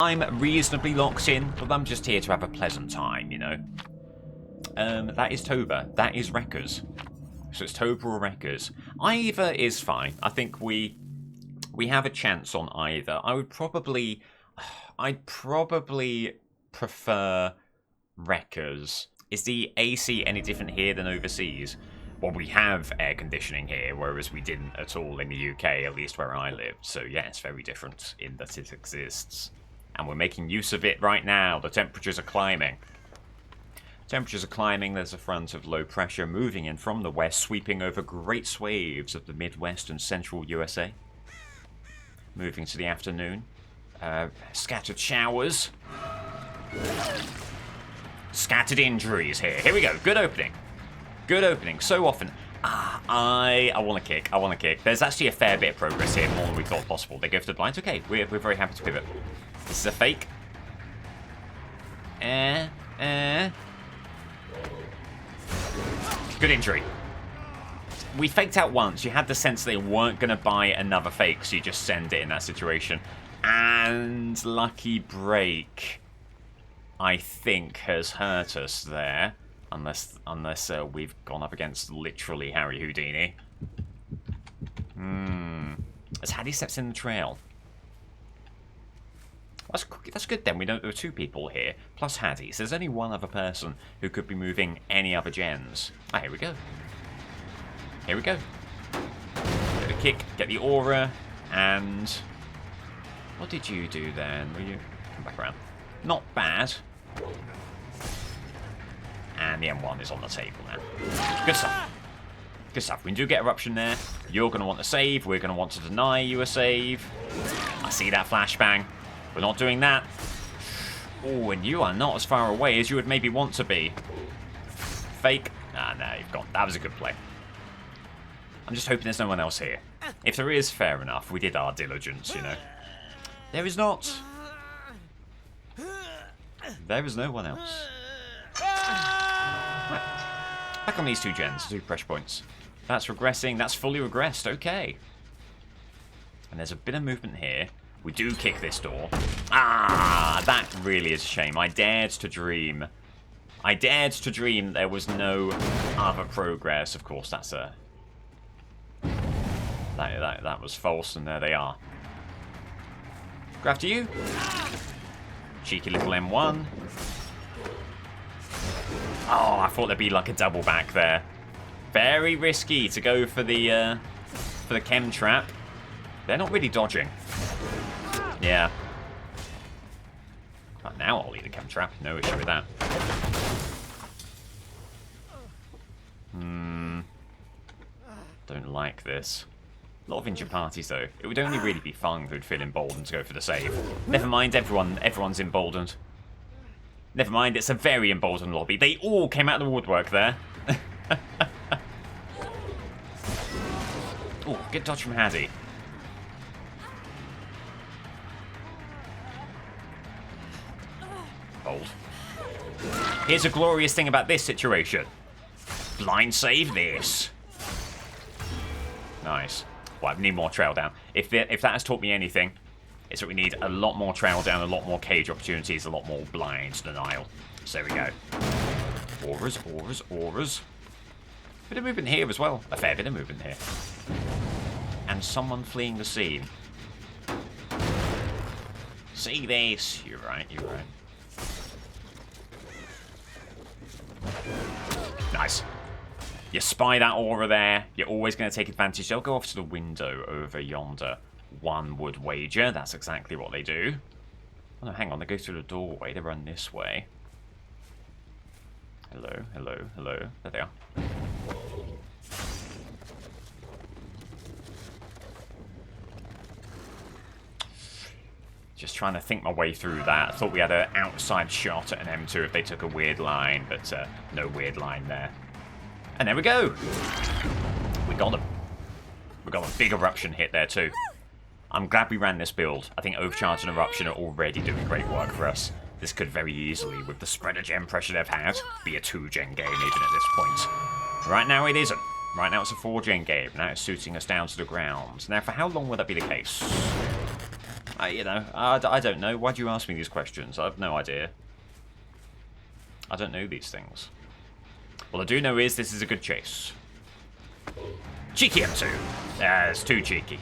I'm reasonably locked in, but I'm just here to have a pleasant time, you know. That is Toba. That is Wreckers. So it's Toba or Wreckers. Either is fine. I think we have a chance on either. I'd probably prefer Wreckers. Is the AC any different here than overseas? Well, we have air conditioning here, whereas we didn't at all in the UK, at least where I live. So yeah, it's very different in that it exists. And we're making use of it right now. The temperatures are climbing. Temperatures are climbing. There's a front of low pressure moving in from the west, sweeping over great swathes of the Midwest and central USA. Moving to the afternoon. Scattered showers. Scattered injuries here. Here we go. Good opening. Good opening. So often. I want to kick. I want to kick. There's actually a fair bit of progress here, more than we thought possible. They go for the blinds. Okay, we're very happy to pivot. This is a fake. Good injury. We faked out once. You had the sense they weren't going to buy another fake, so you just send it in that situation. And lucky break, I think, has hurt us there. Unless we've gone up against literally Harry Houdini. As Hattie steps in the trail. That's good then. We know there are two people here, plus Hattie. So there's only one other person who could be moving any other gens. Ah, here we go. Here we go. Get the kick, get the aura, and... What did you do then? Will you come back around? Not bad. And the M1 is on the table now. Good stuff. Good stuff. We do get Eruption there. You're going to want to save. We're going to want to deny you a save. I see that flashbang. We're not doing that. Oh, and you are not as far away as you would maybe want to be. Fake. Ah, no, you've gone. That was a good play. I'm just hoping there's no one else here. If there is, fair enough. We did our diligence, you know. There is not. There is no one else. Right. Back on these two gens, 2 pressure points. That's regressing. That's fully regressed. Okay. And there's a bit of movement here. We do kick this door. Ah, that really is a shame. I dared to dream. I dared to dream there was no other progress. Of course, that's a... That was false, and there they are. Go after you. Cheeky little M1. Oh, I thought there'd be like a double back there. Very risky to go for the chem trap. They're not really dodging. Yeah. But now I'll eat a chem trap. No issue with that. Don't like this. A lot of injured parties, though. It would only really be Fung who'd feel emboldened to go for the save. Never mind, everyone's emboldened. Never mind, it's a very emboldened lobby. They all came out of the woodwork there. Oh, good dodge from Hattie. Hold. Here's a glorious thing about this situation. Blind save this. Nice. Well, I need more trail down. If that has taught me anything, it's that we need a lot more trail down, a lot more cage opportunities, a lot more blind denial. So there we go. Auras, auras, auras. Bit of movement here as well. A fair bit of movement here. And someone fleeing the scene. See this? You're right, you're right. Nice. You spy that aura there, you're always going to take advantage. They'll go off to the window over yonder. One would wager. That's exactly what they do. Oh no, hang on. They go through the doorway. They run this way. Hello, hello, hello. There they are. Just trying to think my way through that. I thought we had an outside shot at an M2 if they took a weird line, but no weird line there. And there we go. We got them. We got a big eruption hit there too. I'm glad we ran this build. I think Overcharge and Eruption are already doing great work for us. This could very easily, with the spread of gen pressure they've had, be a 2-gen game even at this point. Right now it isn't. Right now it's a 4-gen game. Now it's suiting us down to the ground. Now for how long will that be the case? You know, I don't know. Why do you ask me these questions? I have no idea. I don't know these things. What I do know is this is a good chase. Cheeky M2. It's too cheeky.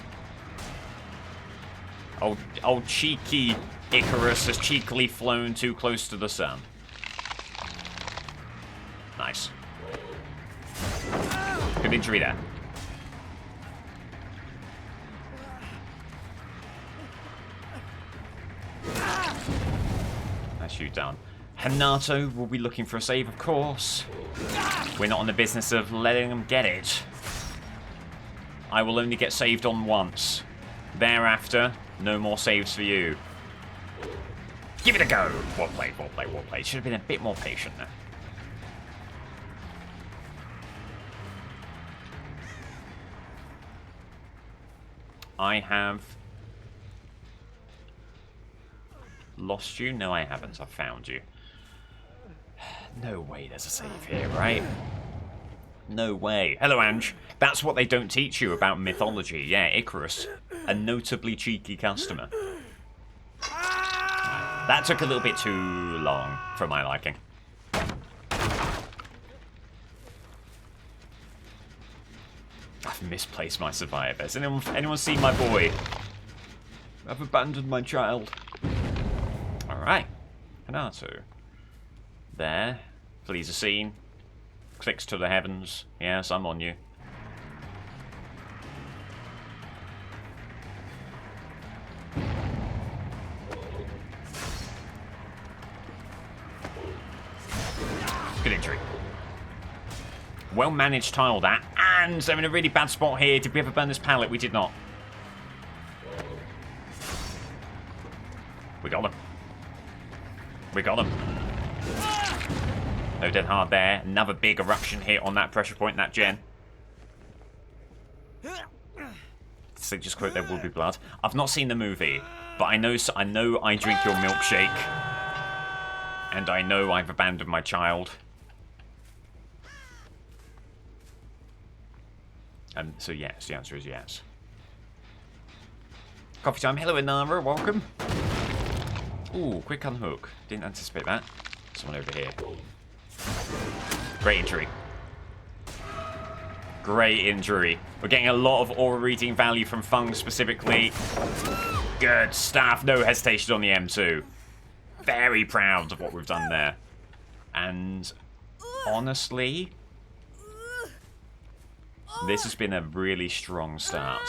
Old cheeky Icarus has cheekily flown too close to the sun. Nice. Good injury there. Nice shoot down. Hanato will be looking for a save, of course. We're not in the business of letting them get it. I will only get saved on once. Thereafter, no more saves for you. Give it a go! Well played, well played, well played. Should have been a bit more patient there. I have lost you? No, I haven't. I've found you. No way there's a save here, right? No way. Hello, Ange. That's what they don't teach you about mythology. Yeah, Icarus. A notably cheeky customer. That took a little bit too long for my liking. I've misplaced my survivors. Anyone see my boy? I've abandoned my child. Alright. Hanato. There. Flees a scene. Clicks to the heavens. Yes, I'm on you. Good injury. Well managed tile that. And they're in a really bad spot here. Did we ever burn this pallet? We did not. We got him. We got him. No dead hard there. Another big eruption hit on that pressure point, that gen. So just quote, there will be blood. I've not seen the movie, but I know I drink your milkshake. And I know I've abandoned my child. So yes, the answer is yes. Coffee time. Hello, Inara. Welcome. Ooh, quick unhook. Didn't anticipate that. Someone over here. Great injury. Great injury. We're getting a lot of aura reading value from Fung specifically. Good stuff. No hesitation on the M2. Very proud of what we've done there. And honestly, this has been a really strong start.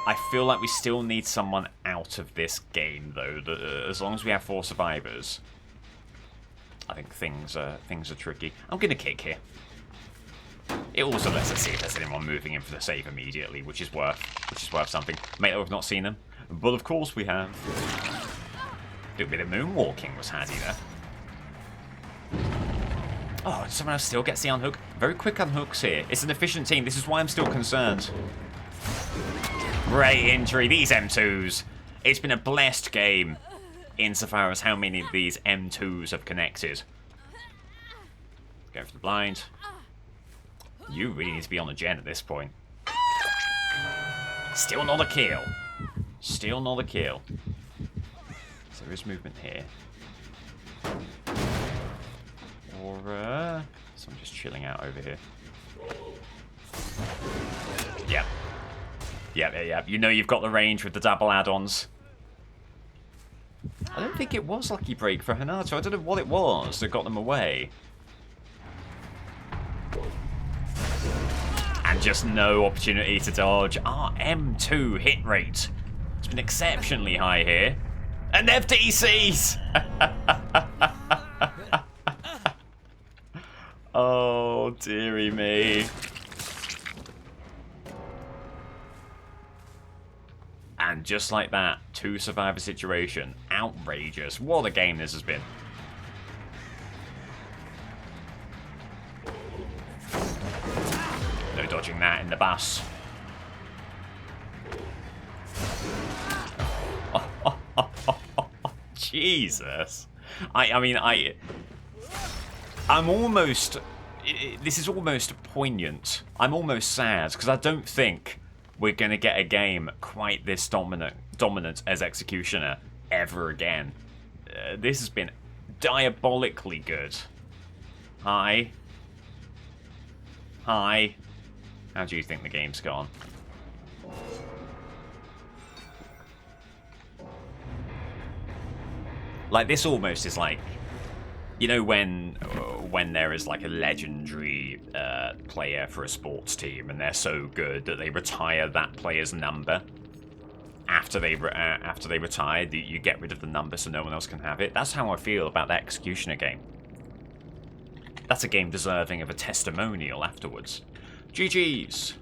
I feel like we still need someone out of this game, though. As long as we have 4 survivors, I think things are tricky. I'm gonna kick here. It also lets us see if there's anyone moving in for the save immediately, which is worth something. Mate, we've not seen them, but of course we have. A bit of moonwalking was handy there. Oh, someone else still gets the unhook. Very quick unhooks here. It's an efficient team. This is why I'm still concerned. Great injury. These M2s. It's been a blessed game insofar as how many of these M2s have connected. Go for the blind. You really need to be on the gen at this point. Still not a kill. Still not a kill. So there is movement here. Or, someone just chilling out over here. Yep. Yep. You know you've got the range with the double add-ons. I don't think it was Lucky Break for Hanato. I don't know what it was that got them away. And just no opportunity to dodge. Our M2 hit rate has been exceptionally high here. And FTCs! Oh, dearie me. And just like that, 2 survivor situation. Outrageous. What a game this has been. No dodging that in the bus. Jesus. I'm almost... This is almost poignant. I'm almost sad, because I don't think we're going to get a game quite this dominant as Executioner ever again. This has been diabolically good. Hi. Hi. How do you think the game's gone? Like, this almost is like, you know, when there is like a legendary player for a sports team and they're so good that they retire that player's number. After they retire, you get rid of the number so no one else can have it. That's how I feel about that Executioner game. That's a game deserving of a testimonial afterwards. GG's.